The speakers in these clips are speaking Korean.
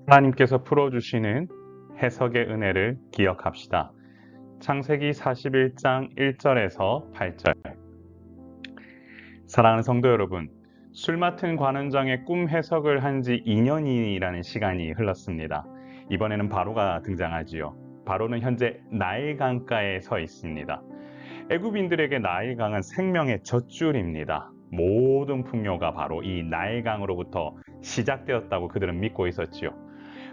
하나님께서 풀어주시는 해석의 은혜를 기억합시다. 창세기 41장 1절에서 8절. 사랑하는 성도 여러분, 술 맡은 관원장의 꿈 해석을 한 지 2년이라는 시간이 흘렀습니다. 이번에는 바로가 등장하지요. 바로는 현재 나일강가에 서 있습니다. 애굽인들에게 나일강은 생명의 젖줄입니다. 모든 풍요가 바로 이 나일강으로부터 시작되었다고 그들은 믿고 있었지요.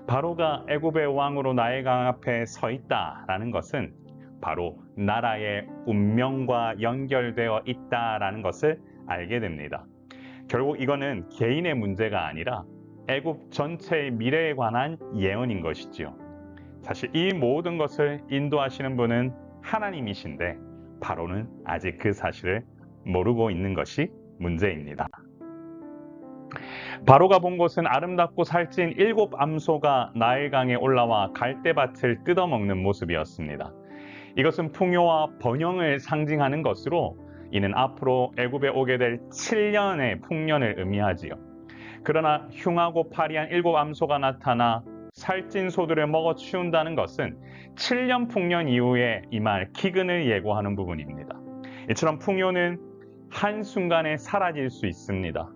바로가 애굽의 왕으로 나일강 앞에 서 있다라는 것은 바로 나라의 운명과 연결되어 있다라는 것을 알게 됩니다. 결국 이거는 개인의 문제가 아니라 애굽 전체의 미래에 관한 예언인 것이지요. 사실 이 모든 것을 인도하시는 분은 하나님이신데 바로는 아직 그 사실을 모르고 있는 것이 문제입니다. 바로가 본 곳은 아름답고 살찐 7 암소가 나일강에 올라와 갈대밭을 뜯어먹는 모습이었습니다. 이것은 풍요와 번영을 상징하는 것으로 이는 앞으로 애굽에 오게 될 7년의 풍년을 의미하지요. 그러나 흉하고 파리한 7 암소가 나타나 살찐 소들을 먹어 치운다는 것은 7년 풍년 이후에 임할 기근을 예고하는 부분입니다. 이처럼 풍요는 한순간에 사라질 수 있습니다.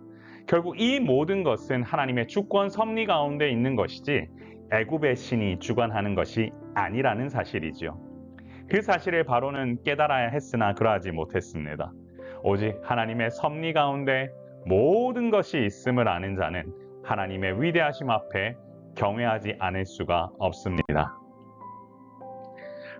결국 이 모든 것은 하나님의 주권 섭리 가운데 있는 것이지 애굽의 신이 주관하는 것이 아니라는 사실이지요. 그 사실을 바로는 깨달아야 했으나 그러하지 못했습니다. 오직 하나님의 섭리 가운데 모든 것이 있음을 아는 자는 하나님의 위대하심 앞에 경외하지 않을 수가 없습니다.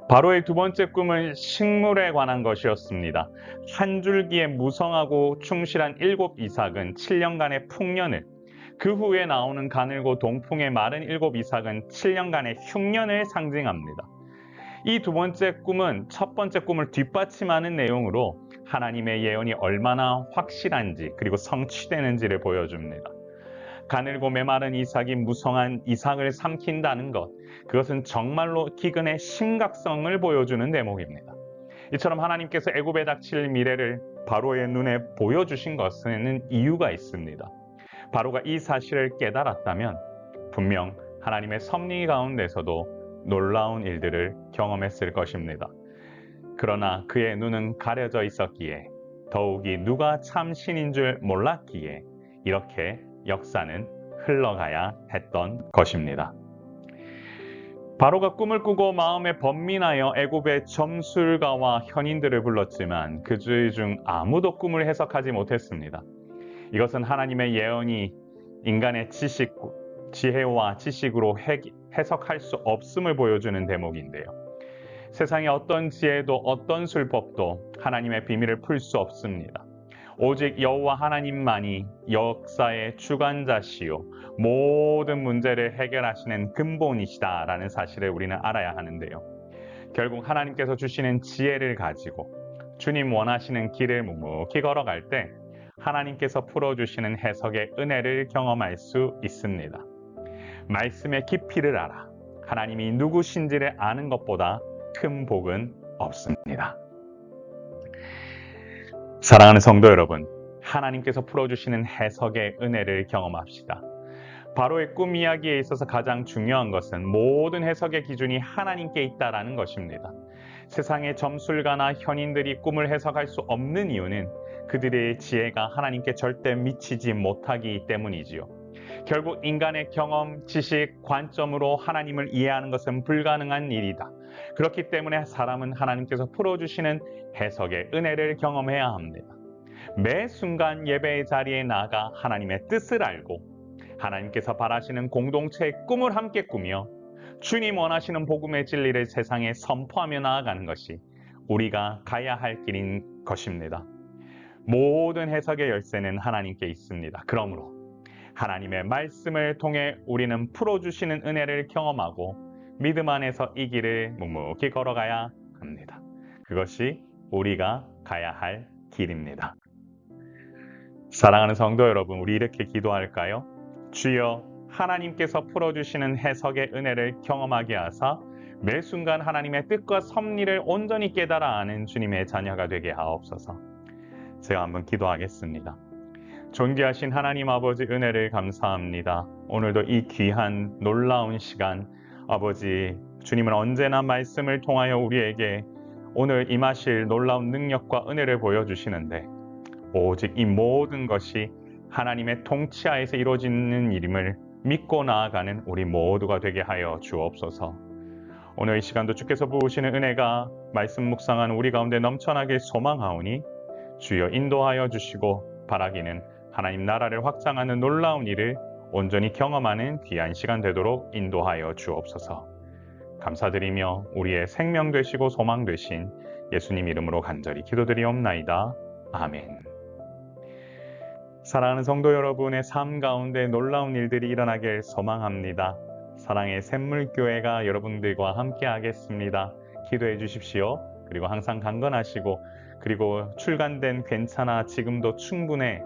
바로의 두 번째 꿈은 식물에 관한 것이었습니다. 한 줄기의 무성하고 충실한 7 이삭은 7년간의 풍년을, 그 후에 나오는 가늘고 동풍의 마른 7 이삭은 7년간의 흉년을 상징합니다. 이 두 번째 꿈은 첫 번째 꿈을 뒷받침하는 내용으로 하나님의 예언이 얼마나 확실한지 그리고 성취되는지를 보여줍니다. 가늘고 메마른 이삭이 무성한 이삭을 삼킨다는 것, 그것은 정말로 기근의 심각성을 보여주는 대목입니다. 이처럼 하나님께서 애굽에 닥칠 미래를 바로의 눈에 보여주신 것에는 이유가 있습니다. 바로가 이 사실을 깨달았다면 분명 하나님의 섭리 가운데서도 놀라운 일들을 경험했을 것입니다. 그러나 그의 눈은 가려져 있었기에, 더욱이 누가 참 신인 줄 몰랐기에 이렇게 역사는 흘러가야 했던 것입니다. 바로가 꿈을 꾸고 마음에 번민하여 애굽의 점술가와 현인들을 불렀지만 그들 중 아무도 꿈을 해석하지 못했습니다. 이것은 하나님의 예언이 인간의 지혜와 지식으로 해석할 수 없음을 보여주는 대목인데요. 세상의 어떤 지혜도 어떤 술법도 하나님의 비밀을 풀 수 없습니다. 오직 여호와 하나님만이 역사의 주관자시요 모든 문제를 해결하시는 근본이시다라는 사실을 우리는 알아야 하는데요. 결국 하나님께서 주시는 지혜를 가지고 주님 원하시는 길을 묵묵히 걸어갈 때 하나님께서 풀어주시는 해석의 은혜를 경험할 수 있습니다. 말씀의 깊이를 알아 하나님이 누구신지를 아는 것보다 큰 복은 없습니다. 사랑하는 성도 여러분, 하나님께서 풀어주시는 해석의 은혜를 경험합시다. 바로의 꿈 이야기에 있어서 가장 중요한 것은 모든 해석의 기준이 하나님께 있다는 것입니다. 세상의 점술가나 현인들이 꿈을 해석할 수 없는 이유는 그들의 지혜가 하나님께 절대 미치지 못하기 때문이지요. 결국 인간의 경험, 지식, 관점으로 하나님을 이해하는 것은 불가능한 일이다. 그렇기 때문에 사람은 하나님께서 풀어주시는 해석의 은혜를 경험해야 합니다. 매 순간 예배의 자리에 나가 하나님의 뜻을 알고 하나님께서 바라시는 공동체의 꿈을 함께 꾸며 주님 원하시는 복음의 진리를 세상에 선포하며 나아가는 것이 우리가 가야 할 길인 것입니다. 모든 해석의 열쇠는 하나님께 있습니다. 그러므로 하나님의 말씀을 통해 우리는 풀어주시는 은혜를 경험하고 믿음 안에서 이 길을 묵묵히 걸어가야 합니다. 그것이 우리가 가야 할 길입니다. 사랑하는 성도 여러분, 우리 이렇게 기도할까요? 주여, 하나님께서 풀어주시는 해석의 은혜를 경험하게 하사 매 순간 하나님의 뜻과 섭리를 온전히 깨달아 아는 주님의 자녀가 되게 하옵소서. 제가 한번 기도하겠습니다. 존귀하신 하나님 아버지 은혜를 감사합니다. 오늘도 이 귀한 놀라운 시간 아버지 주님은 언제나 말씀을 통하여 우리에게 오늘 임하실 놀라운 능력과 은혜를 보여주시는데 오직 이 모든 것이 하나님의 통치하에서 이루어지는 일임을 믿고 나아가는 우리 모두가 되게 하여 주옵소서. 오늘 이 시간도 주께서 부으시는 은혜가 말씀 묵상하는 우리 가운데 넘쳐나길 소망하오니 주여 인도하여 주시고 바라기는 하나님 나라를 확장하는 놀라운 일을 온전히 경험하는 귀한 시간 되도록 인도하여 주옵소서. 감사드리며 우리의 생명 되시고 소망 되신 예수님 이름으로 간절히 기도드리옵나이다. 아멘. 사랑하는 성도 여러분의 삶 가운데 놀라운 일들이 일어나길 소망합니다. 사랑의 샘물교회가 여러분들과 함께 하겠습니다. 기도해 주십시오. 그리고 항상 강건하시고 그리고 출간된 괜찮아 지금도 충분해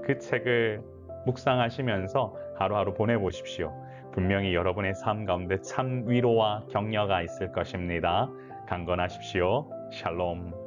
그 책을 묵상하시면서 하루하루 보내보십시오. 분명히 여러분의 삶 가운데 참 위로와 격려가 있을 것입니다. 강건하십시오. 샬롬.